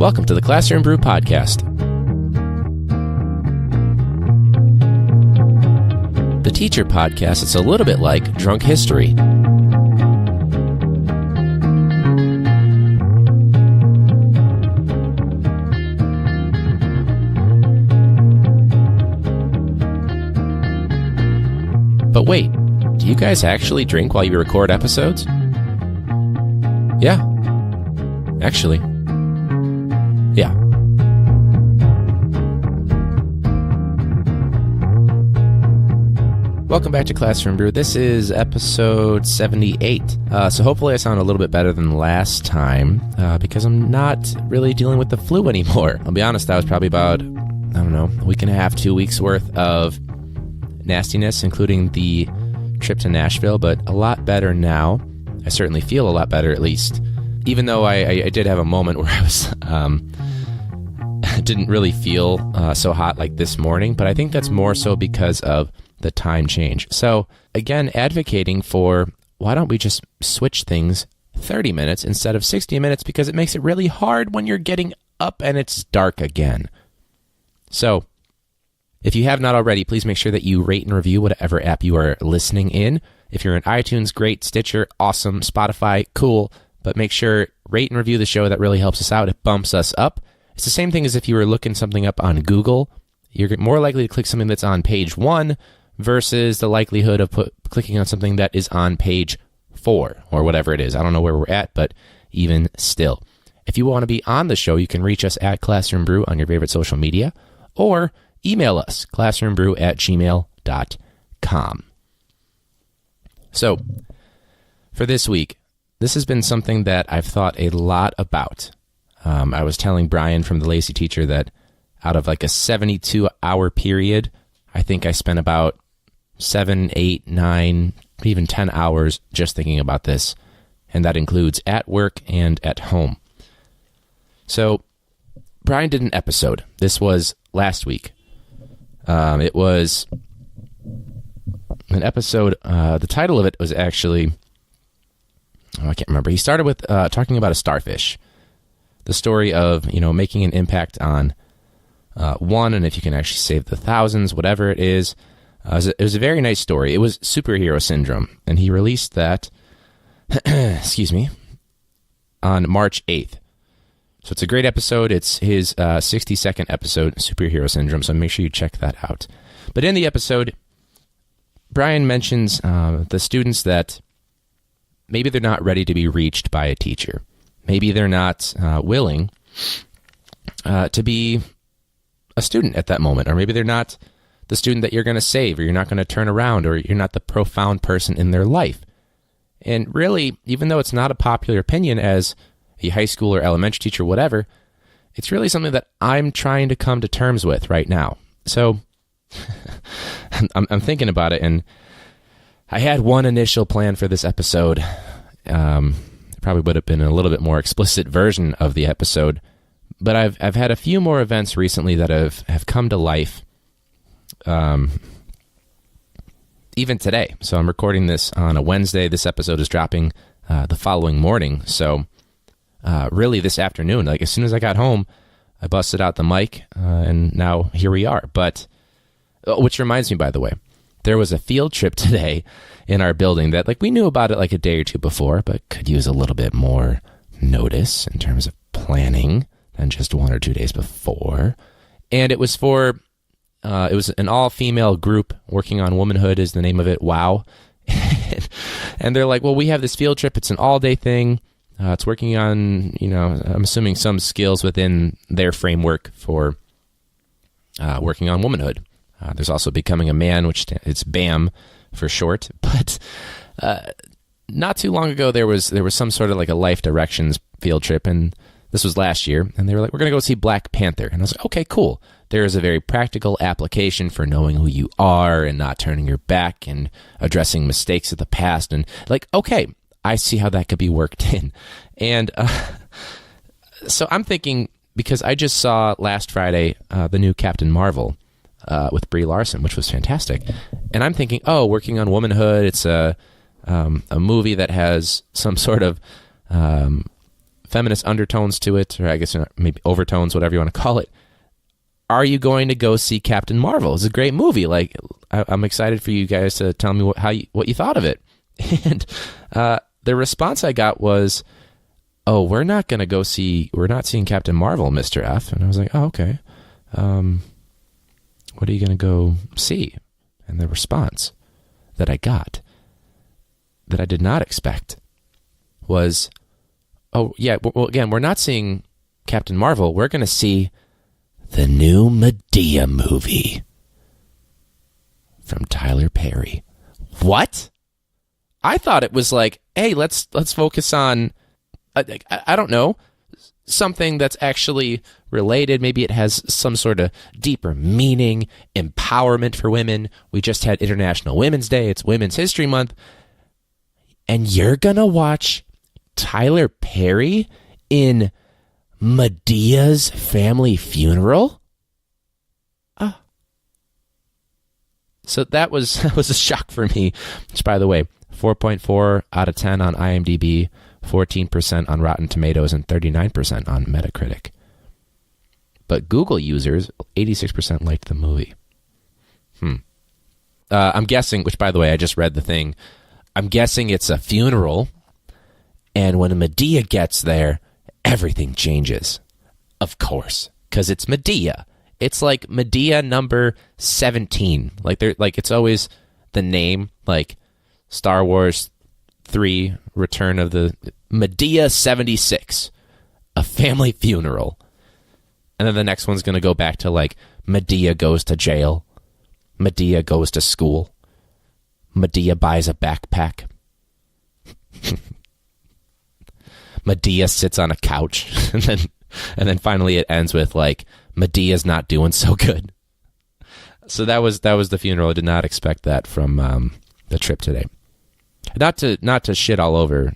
Welcome to the Classroom Brew podcast. The teacher podcast is a little bit like drunk history. But wait, do you guys actually drink while you record episodes? Yeah. Actually. Yeah. Welcome back to Classroom Brew. This is episode 78. So hopefully I sound a little bit better than last time because I'm not really dealing with the flu anymore. I'll be honest, that was probably about, a week and a half, 2 weeks worth of nastiness, including the trip to Nashville, but a lot better now. I certainly feel a lot better, at least. Even though I did have a moment where I was didn't really feel so hot like this morning, but I think that's more so because of the time change. So again, advocating for why don't we just switch things 30 minutes instead of 60 minutes, because it makes it really hard when you're getting up and it's dark again. So if you have not already, please make sure that you rate and review whatever app you are listening in. If you're in iTunes, great. Stitcher, awesome. Spotify, cool. But make sure, rate and review the show. That really helps us out. It bumps us up. It's the same thing as if you were looking something up on Google. You're more likely to click something that's on page 1 versus the likelihood of clicking on something that is on page 4 or whatever it is. I don't know where we're at, but even still. If you want to be on the show, you can reach us at Classroom Brew on your favorite social media or email us, classroombrew@gmail.com. So, for this week, this has been something that I've thought a lot about. I was telling Brian from The Lazy Teacher that out of like a 72-hour period, I think I spent about 7, 8, 9, even 10 hours just thinking about this. And that includes at work and at home. So, Brian did an episode. This was last week. It was an episode, the title of it was actually, I can't remember. He started with talking about a starfish. The story of, making an impact on one, and if you can actually save the thousands, whatever it is. It was a very nice story. It was superhero syndrome, and he released that, on March 8th. So it's a great episode. It's his 60-second episode, Superhero Syndrome, so make sure you check that out. But in the episode, Brian mentions the students that maybe they're not ready to be reached by a teacher. Maybe they're not willing to be a student at that moment, or maybe they're not the student that you're going to save, or you're not going to turn around, or you're not the profound person in their life. And really, even though it's not a popular opinion as a high school or elementary teacher, whatever, it's really something that I'm trying to come to terms with right now. So I'm thinking about it, and I had one initial plan for this episode. Probably would have been a little bit more explicit version of the episode, but I've had a few more events recently that have come to life, even today. So I'm recording this on a Wednesday. This episode is dropping the following morning. So really this afternoon, like as soon as I got home, I busted out the mic, and now here we are. But, which reminds me, by the way, there was a field trip today in our building that, we knew about it like a day or two before, but could use a little bit more notice in terms of planning than just 1 or 2 days before. And it was it was an all-female group working on womanhood is the name of it. Wow. And they're like, well, we have this field trip. It's an all-day thing. It's working on, I'm assuming some skills within their framework for working on womanhood. There's also Becoming a Man, which it's BAM for short. But not too long ago, there was some sort of like a life directions field trip, and this was last year. And they were like, we're going to go see Black Panther. And I was like, okay, cool. There is a very practical application for knowing who you are and not turning your back and addressing mistakes of the past. And okay, I see how that could be worked in. And so I'm thinking, because I just saw last Friday the new Captain Marvel with Brie Larson, which was fantastic. And I'm thinking, working on womanhood, it's a movie that has some sort of feminist undertones to it, or I guess maybe overtones, whatever you want to call it. Are you going to go see Captain Marvel? It's a great movie. Like, I'm excited for you guys to tell me what you thought of it. And the response I got was, "Oh, we're not seeing Captain Marvel, Mr. F." And I was like, "Oh, okay. What are you going to go see?" And the response that I got, that I did not expect, was, "Oh, yeah, well, again, we're not seeing Captain Marvel. We're going to see the new Madea movie from Tyler Perry." What? I thought it was like, hey, let's focus on, I don't know, something that's actually related. Maybe it has some sort of deeper meaning, empowerment for women. We just had International Women's Day. It's Women's History Month. And you're going to watch Tyler Perry in Medea's family funeral? So that was a shock for me, which, by the way, 4.4 out of 10 on IMDb, 14% on Rotten Tomatoes, and 39% on Metacritic. But Google users, 86% liked the movie. I'm guessing, which, by the way, I just read the thing, I'm guessing it's a funeral, and when Madea gets there, everything changes. Of course, because it's Madea. It's like Madea number 17. Like it's always the name, like Star Wars 3, Return of the Madea 76, a family funeral. And then the next one's going to go back to like Madea goes to jail, Madea goes to school, Madea buys a backpack, Madea sits on a couch, and then finally it ends with like Medea's not doing so good. So that was the funeral. I did not expect that from the trip today. Not to shit all over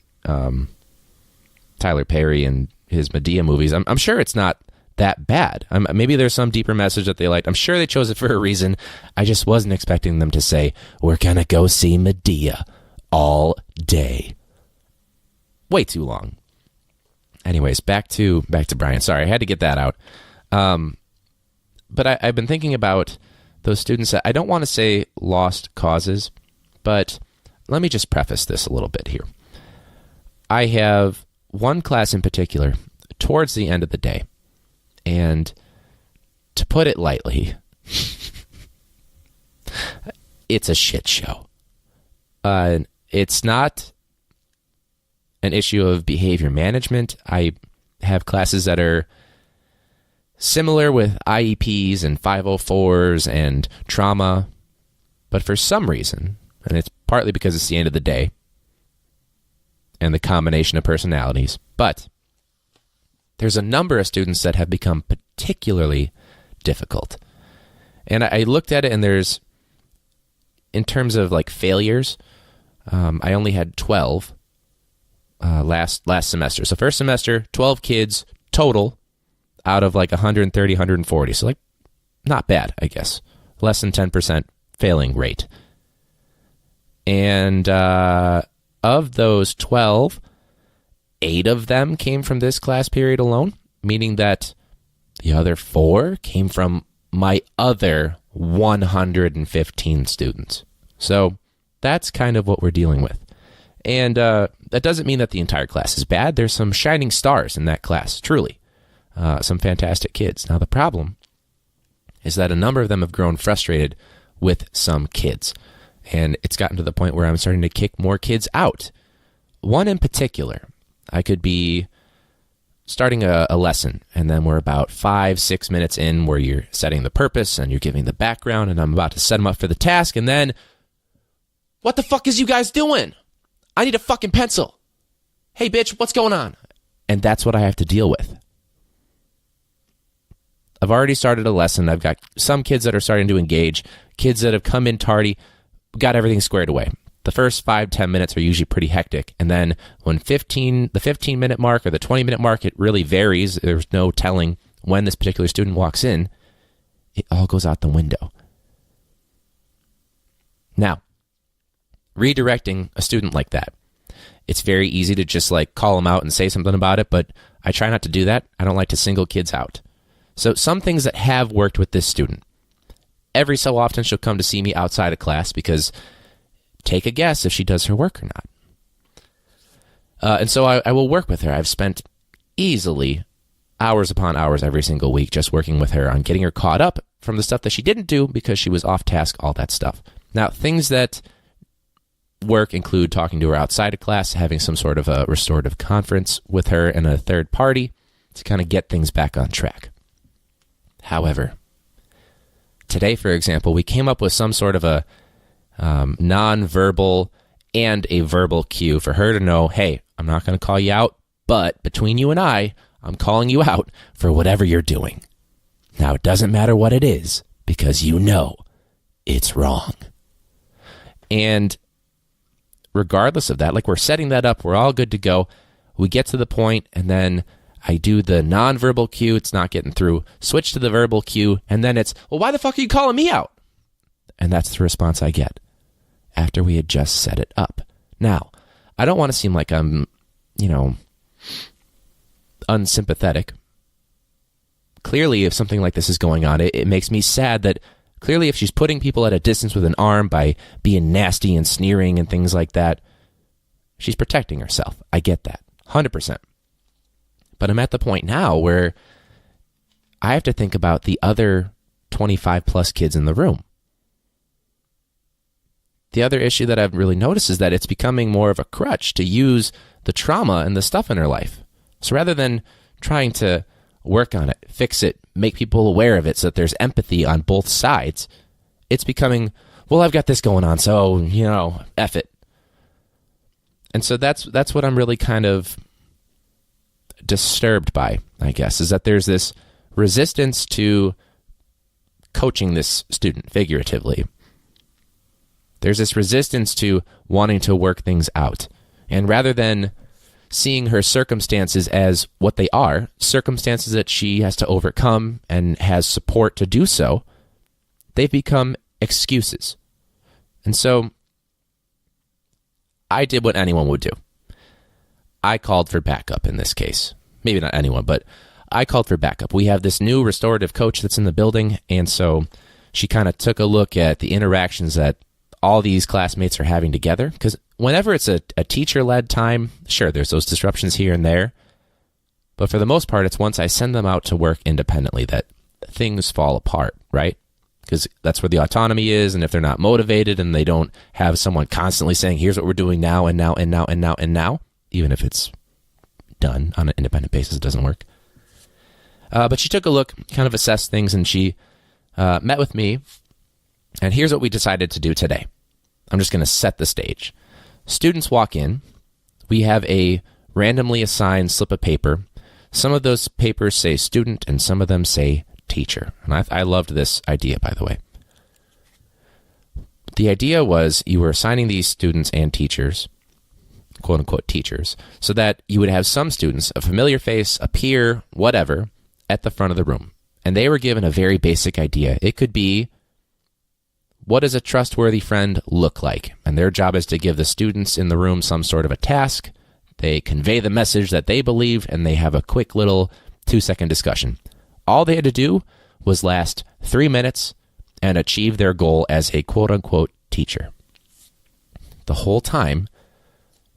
Tyler Perry and his Madea movies. I'm sure it's not that bad. Maybe there's some deeper message that they liked. I'm sure they chose it for a reason. I just wasn't expecting them to say, "We're gonna go see Madea all day." Way too long. Anyways, back to Brian. Sorry, I had to get that out. But I've been thinking about those students that I don't want to say lost causes, but let me just preface this a little bit here. I have one class in particular towards the end of the day, and to put it lightly, it's a shit show. It's not an issue of behavior management. I have classes that are similar with IEPs and 504s and trauma, but for some reason, and it's partly because it's the end of the day and the combination of personalities, but there's a number of students that have become particularly difficult. And I looked at it, and there's, in terms of like failures, I only had 12 last semester. So first semester, 12 kids total out of like 130, 140. So like not bad, I guess. Less than 10% failing rate. And of those 12, 8 of them came from this class period alone, meaning that the other 4 came from my other 115 students. So that's kind of what we're dealing with. And that doesn't mean that the entire class is bad. There's some shining stars in that class, truly. Some fantastic kids. Now, the problem is that a number of them have grown frustrated with some kids. And it's gotten to the point where I'm starting to kick more kids out. One in particular, I could be starting a lesson, and then we're about 5-6 minutes in where you're setting the purpose and you're giving the background, and I'm about to set them up for the task, and then, "What the fuck is you guys doing? I need a fucking pencil. Hey, bitch, what's going on?" And that's what I have to deal with. I've already started a lesson. I've got some kids that are starting to engage, kids that have come in tardy, got everything squared away. The first 5-10 minutes are usually pretty hectic. And then when the 15-minute mark or the 20-minute mark, it really varies. There's no telling when this particular student walks in. It all goes out the window. Now, redirecting a student like that, it's very easy to just like call them out and say something about it, but I try not to do that. I don't like to single kids out. So some things that have worked with this student. Every so often she'll come to see me outside of class because take a guess if she does her work or not. And so I will work with her. I've spent easily hours upon hours every single week just working with her on getting her caught up from the stuff that she didn't do because she was off task, all that stuff. Now, things that work include talking to her outside of class, having some sort of a restorative conference with her and a third party to kind of get things back on track. However, today, for example, we came up with some sort of a non-verbal and a verbal cue for her to know, hey, I'm not going to call you out, but between you and I'm calling you out for whatever you're doing. Now, it doesn't matter what it is because you know it's wrong. And regardless of that, like we're setting that up, we're all good to go. We get to the point, and then I do the nonverbal cue. It's not getting through. Switch to the verbal cue, and then it's, well, why the fuck are you calling me out? And that's the response I get after we had just set it up. Now, I don't want to seem like I'm, unsympathetic. Clearly, if something like this is going on, it makes me sad that clearly if she's putting people at a distance with an arm by being nasty and sneering and things like that, she's protecting herself. I get that, 100%. But I'm at the point now where I have to think about the other 25 plus kids in the room. The other issue that I've really noticed is that it's becoming more of a crutch to use the trauma and the stuff in her life. So rather than trying to work on it, fix it, make people aware of it so that there's empathy on both sides, it's becoming, well, I've got this going on, so, F it. And so that's what I'm really kind of disturbed by, I guess, is that there's this resistance to coaching this student figuratively. There's this resistance to wanting to work things out. And rather than seeing her circumstances as what they are, circumstances that she has to overcome and has support to do so, they've become excuses. And so I did what anyone would do. I called for backup in this case. Maybe not anyone, but I called for backup. We have this new restorative coach that's in the building, and so she kind of took a look at the interactions that all these classmates are having together, because whenever it's a teacher-led time, sure, there's those disruptions here and there, but for the most part, it's once I send them out to work independently that things fall apart, right? Because that's where the autonomy is, and if they're not motivated and they don't have someone constantly saying, here's what we're doing now, and now, and now, and now, and now, even if it's done on an independent basis, it doesn't work. But she took a look, kind of assessed things, and she met with me. And here's what we decided to do today. I'm just going to set the stage. Students walk in. We have a randomly assigned slip of paper. Some of those papers say student, and some of them say teacher. And I loved this idea, by the way. The idea was you were assigning these students and teachers, quote-unquote teachers, so that you would have some students, a familiar face, a peer, whatever, at the front of the room. And they were given a very basic idea. It could be, what does a trustworthy friend look like? And their job is to give the students in the room some sort of a task. They convey the message that they believe, and they have a quick little 2-second discussion. All they had to do was last 3 minutes and achieve their goal as a quote-unquote teacher. The whole time,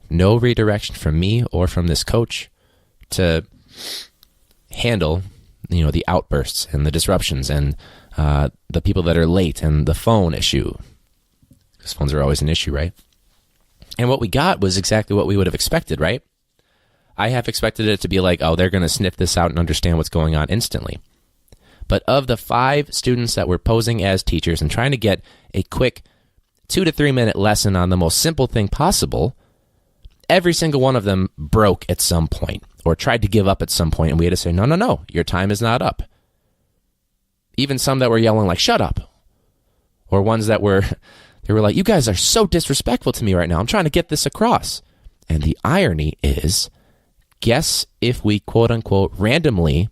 no redirection from me or from this coach to handle, the outbursts and the disruptions and the people that are late and the phone issue. Because phones are always an issue, right? And what we got was exactly what we would have expected, right? I have expected it to be like, oh, they're going to sniff this out and understand what's going on instantly. But of the 5 students that were posing as teachers and trying to get a quick 2 to 3 minute lesson on the most simple thing possible, every single one of them broke at some point or tried to give up at some point, and we had to say, no, your time is not up. Even some that were yelling like, shut up. Or ones that were like, you guys are so disrespectful to me right now. I'm trying to get this across. And the irony is, guess if we quote unquote randomly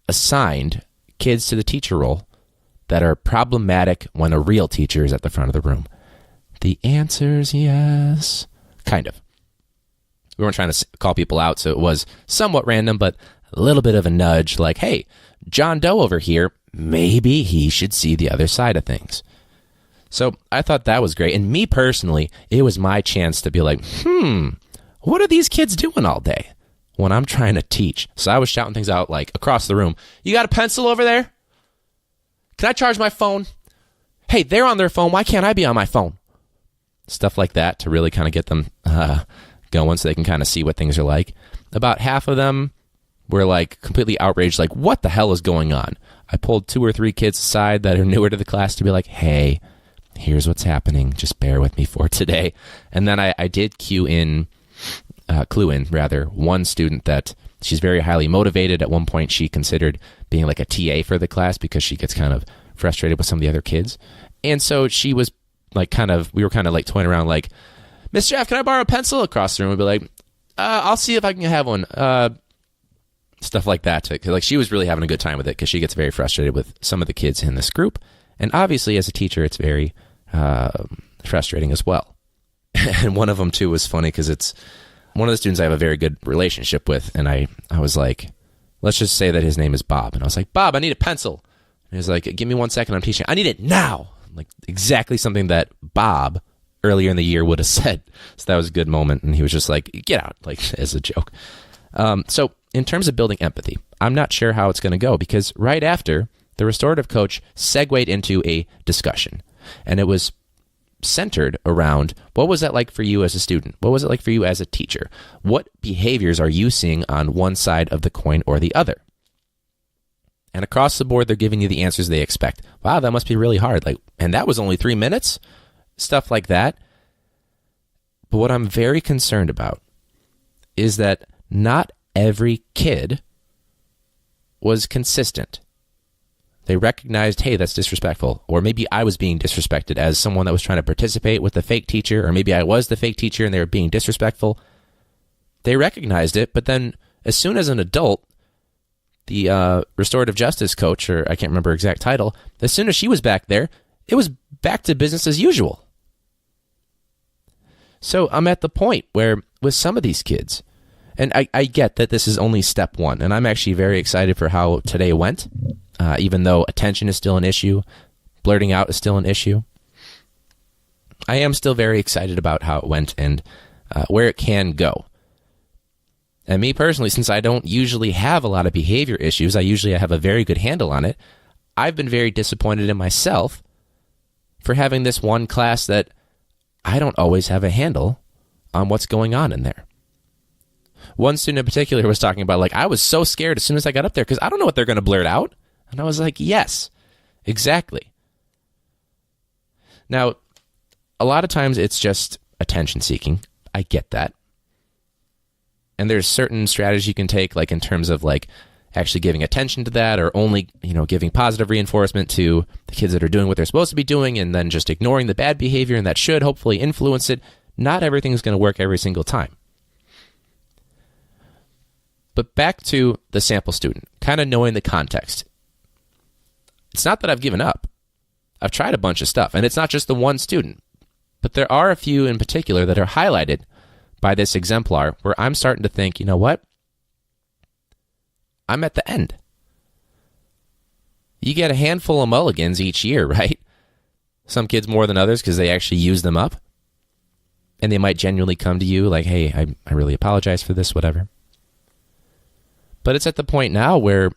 assigned kids to the teacher role that are problematic when a real teacher is at the front of the room. The answer's yes. Kind of. We weren't trying to call people out, so it was somewhat random, but a little bit of a nudge like, hey, John Doe over here, maybe he should see the other side of things. So I thought that was great. And me personally, it was my chance to be like, what are these kids doing all day when I'm trying to teach? So I was shouting things out like across the room. You got a pencil over there? Can I charge my phone? Hey, they're on their phone. Why can't I be on my phone? Stuff like that to really kind of get them going so they can kind of see what things are like. About half of them were like completely outraged, like, what the hell is going on? I pulled 2 or 3 kids aside that are newer to the class to be like, hey, here's what's happening. Just bear with me for today. And then I did clue in one student that she's very highly motivated. At one point, she considered being like a TA for the class because she gets kind of frustrated with some of the other kids. And so she was like we were kind of like toying around like, Miss Jeff, can I borrow a pencil? Across the room would be like, I'll see if I can have one. Stuff like that. Like she was really having a good time with it because she gets very frustrated with some of the kids in this group. And obviously as a teacher, it's very frustrating as well. And one of them too was funny because it's one of the students I have a very good relationship with. And I was like, let's just say that his name is Bob. And I was like, Bob, I need a pencil. And he was like, give me 1 second, I'm teaching. I need it now. Like exactly something that Bob earlier in the year would have said. So that was a good moment. And he was just like, get out, like as a joke. So in terms of building empathy, I'm not sure how it's going to go because right after, the restorative coach segued into a discussion. And it was centered around, what was that like for you as a student? What was it like for you as a teacher? What behaviors are you seeing on one side of the coin or the other? And across the board, they're giving you the answers they expect. Wow, that must be really hard. Like, and that was only 3 minutes? Stuff like that. But what I'm very concerned about is that not every kid was consistent. They recognized, hey, that's disrespectful. Or maybe I was being disrespected as someone that was trying to participate with the fake teacher. Or maybe I was the fake teacher and they were being disrespectful. They recognized it, but then as soon as an adult, the restorative justice coach, or I can't remember her exact title, as soon as she was back there, it was back to business as usual. So I'm at the point where with some of these kids, and I get that this is only step 1, and I'm actually very excited for how today went, even though attention is still an issue, blurting out is still an issue. I am still very excited about how it went and where it can go. And me personally, since I don't usually have a lot of behavior issues, I usually have a very good handle on it, I've been very disappointed in myself for having this one class that I don't always have a handle on what's going on in there. One student in particular was talking about, like, I was so scared as soon as I got up there because I don't know what they're going to blurt out. And I was like, yes, exactly. Now, a lot of times it's just attention seeking. I get that. And there's certain strategies you can take, like in terms of like actually giving attention to that or only, giving positive reinforcement to the kids that are doing what they're supposed to be doing and then just ignoring the bad behavior, and that should hopefully influence it. Not everything is going to work every single time. But back to the sample student, kind of knowing the context. It's not that I've given up. I've tried a bunch of stuff, and it's not just the one student. But there are a few in particular that are highlighted by this exemplar where I'm starting to think, you know what? I'm at the end. You get a handful of mulligans each year, right? Some kids more than others because they actually use them up. And they might genuinely come to you like, hey, I really apologize for this, whatever. But it's at the point now where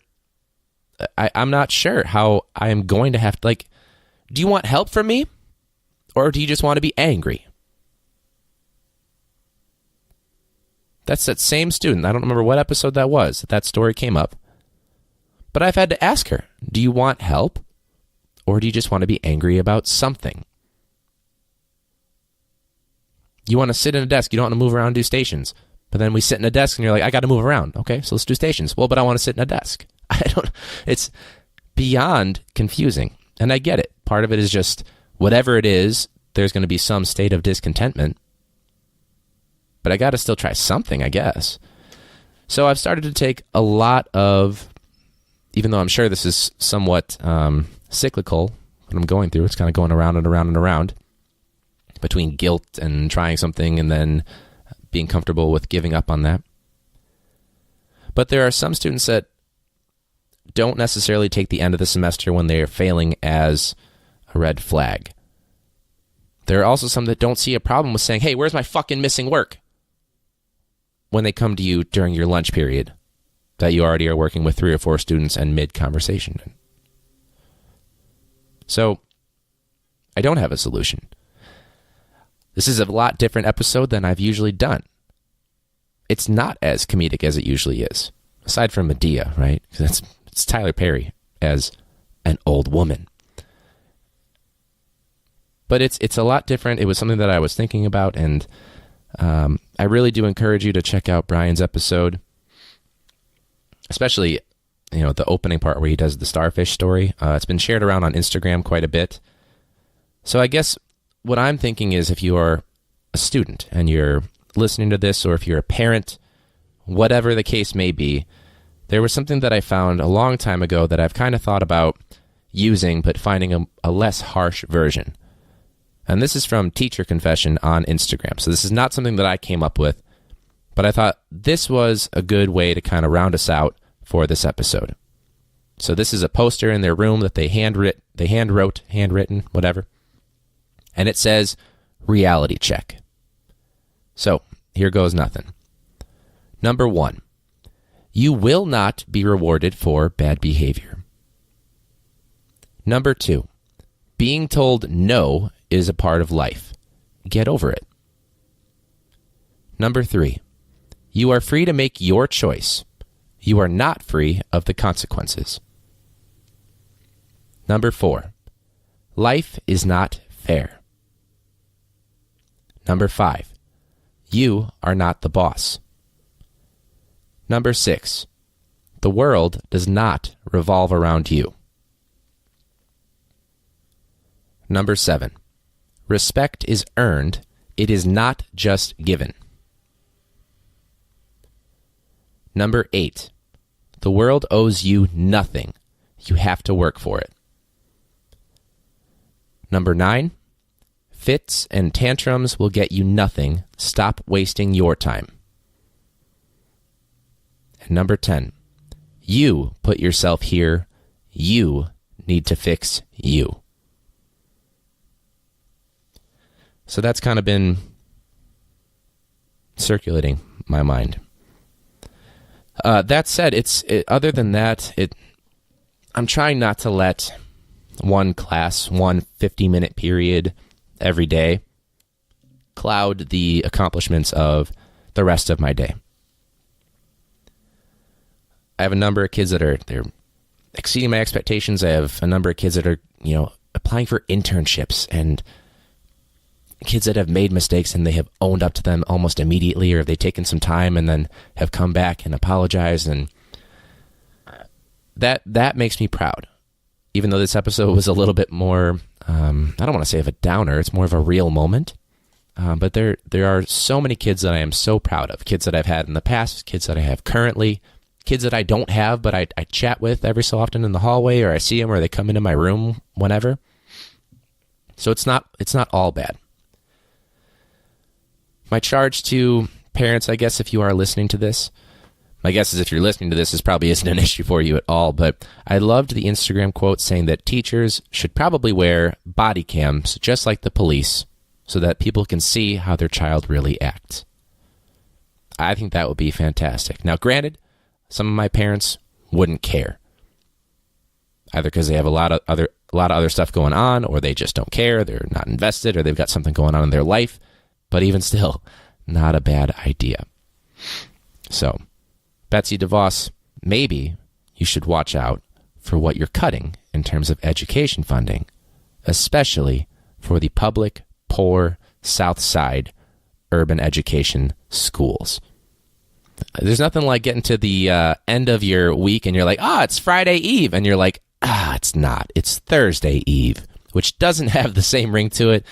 I'm not sure how I am going to have to, like, do you want help from me? Or do you just want to be angry? That's that same student. I don't remember what episode that was. That story came up. But I've had to ask her, do you want help? Or do you just want to be angry about something? You want to sit in a desk. You don't want to move around and do stations. But then we sit in a desk and you're like, I got to move around. Okay, so let's do stations. Well, but I want to sit in a desk. It's beyond confusing. And I get it. Part of it is just whatever it is, there's going to be some state of discontentment. But I got to still try something, I guess. So I've started to take a lot of, even though I'm sure this is somewhat cyclical, what I'm going through, it's kind of going around and around and around between guilt and trying something and then being comfortable with giving up on that. But there are some students that don't necessarily take the end of the semester when they are failing as a red flag. There are also some that don't see a problem with saying, hey, where's my fucking missing work? When they come to you during your lunch period that you already are working with 3 or 4 students and mid-conversation. So I don't have a solution. This is a lot different episode than I've usually done. It's not as comedic as it usually is, aside from Madea, right? It's Tyler Perry as an old woman. But it's a lot different. It was something that I was thinking about, and I really do encourage you to check out Brian's episode, especially the opening part where he does the Starfish story. It's been shared around on Instagram quite a bit. So I guess what I'm thinking is, if you are a student and you're listening to this, or if you're a parent, whatever the case may be, there was something that I found a long time ago that I've kind of thought about using, but finding a less harsh version. And this is from Teacher Confession on Instagram. So this is not something that I came up with, but I thought this was a good way to kind of round us out for this episode. So this is a poster in their room that they handwritten, whatever. And it says, reality check. So here goes nothing. Number 1, you will not be rewarded for bad behavior. Number 2, being told no is a part of life. Get over it. Number 3, you are free to make your choice. You are not free of the consequences. Number 4, life is not fair. Number 5, you are not the boss. Number 6, the world does not revolve around you. Number 7, respect is earned. It is not just given. Number 8, the world owes you nothing. You have to work for it. Number 9, fits and tantrums will get you nothing. Stop wasting your time. And number 10, you put yourself here. You need to fix you. So that's kind of been circulating my mind. That said, other than that, I'm trying not to let one class, one 50-minute period every day cloud the accomplishments of the rest of my day. I have a number of kids that they're exceeding my expectations. I have a number of kids that are, applying for internships, and kids that have made mistakes and they have owned up to them almost immediately, or have they taken some time and then have come back and apologized, and that makes me proud. Even though this episode was a little bit more, I don't want to say of a downer, it's more of a real moment. But there are so many kids that I am so proud of. Kids that I've had in the past, kids that I have currently, kids that I don't have, but I chat with every so often in the hallway, or I see them, or they come into my room whenever. So it's not all bad. My charge to parents, I guess, if you are listening to this, my guess is if you're listening to this, this probably isn't an issue for you at all, but I loved the Instagram quote saying that teachers should probably wear body cams just like the police so that people can see how their child really acts. I think that would be fantastic. Now, granted, some of my parents wouldn't care, either because they have a lot of other stuff going on, or they just don't care, they're not invested, or they've got something going on in their life. But even still, not a bad idea. So, Betsy DeVos, maybe you should watch out for what you're cutting in terms of education funding, especially for the public, poor, South Side urban education schools. There's nothing like getting to the end of your week and you're like, it's Friday Eve. And you're like, it's not. It's Thursday Eve, which doesn't have the same ring to it.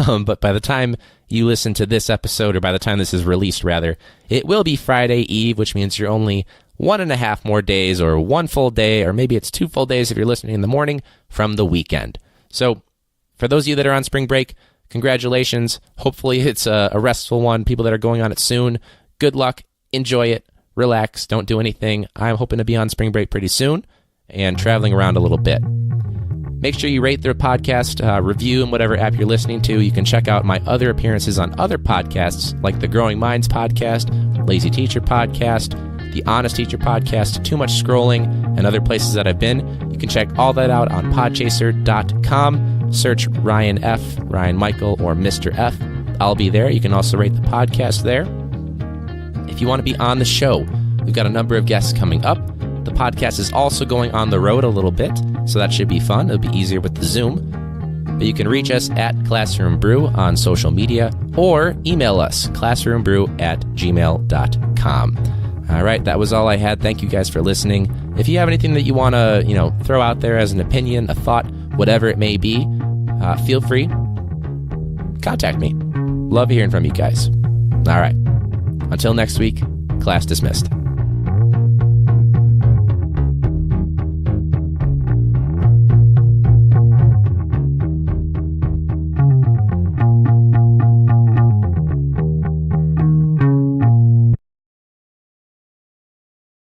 But by the time you listen to this episode, or by the time this is released, rather, it will be Friday Eve, which means you're only 1.5 more days, or 1 full day, or maybe it's 2 full days if you're listening in the morning, from the weekend. So for those of you that are on spring break, congratulations. Hopefully it's a restful one. People that are going on it soon, good luck. Enjoy it. Relax. Don't do anything. I'm hoping to be on spring break pretty soon and traveling around a little bit. Make sure you rate their podcast, review in whatever app you're listening to. You can check out my other appearances on other podcasts like the Growing Minds podcast, Lazy Teacher podcast, the Honest Teacher podcast, Too Much Scrolling, and other places that I've been. You can check all that out on podchaser.com. Search Ryan F., Ryan Michael, or Mr. F. I'll be there. You can also rate the podcast there. If you want to be on the show, we've got a number of guests coming up. The podcast is also going on the road a little bit, so that should be fun. It'll be easier with the Zoom. But you can reach us at classroombrew on social media or email us, classroombrew@gmail.com. All right, that was all I had. Thank you guys for listening. If you have anything that you want to, throw out there as an opinion, a thought, whatever it may be, feel free. Contact me. Love hearing from you guys. All right. Until next week, class dismissed.